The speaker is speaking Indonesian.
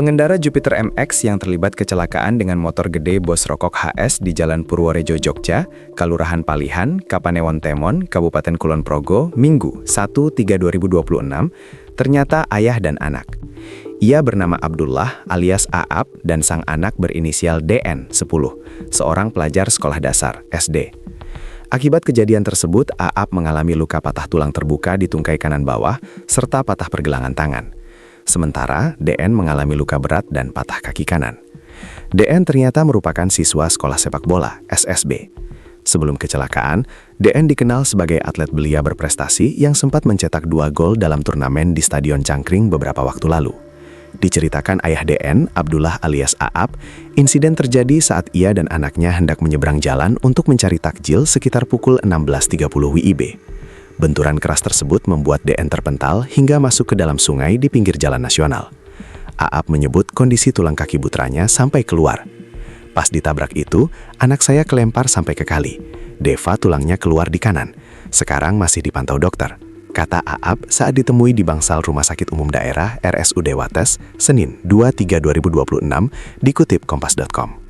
Pengendara Jupiter MX yang terlibat kecelakaan dengan motor gede Bos Rokok HS di Jalan Purworejo, Jogja, Kalurahan Palihan, Kapanewon Temon, Kabupaten Kulon Progo, Minggu 1/3/2026, ternyata ayah dan anak. Ia bernama Abdullah alias Aap dan sang anak berinisial DN 10, seorang pelajar sekolah dasar SD. Akibat kejadian tersebut, Aap mengalami luka patah tulang terbuka di tungkai kanan bawah serta patah pergelangan tangan. Sementara DN mengalami luka berat dan patah kaki kanan. DN ternyata merupakan siswa sekolah sepak bola (SSB). Sebelum kecelakaan, DN dikenal sebagai atlet belia berprestasi yang sempat mencetak 2 gol dalam turnamen di Stadion Cangkring beberapa waktu lalu. Diceritakan ayah DN, Abdullah alias Aap, insiden terjadi saat ia dan anaknya hendak menyeberang jalan untuk mencari takjil sekitar pukul 16.30 WIB. Benturan keras tersebut membuat DN terpental hingga masuk ke dalam sungai di pinggir jalan nasional. Aap menyebut kondisi tulang kaki putranya sampai keluar. Pas ditabrak itu, anak saya kelempar sampai ke kali. Deva tulangnya keluar di kanan. Sekarang masih dipantau dokter, kata Aap saat ditemui di bangsal Rumah Sakit Umum Daerah RSUD Wates, Senin 2/3/2026, dikutip kompas.com.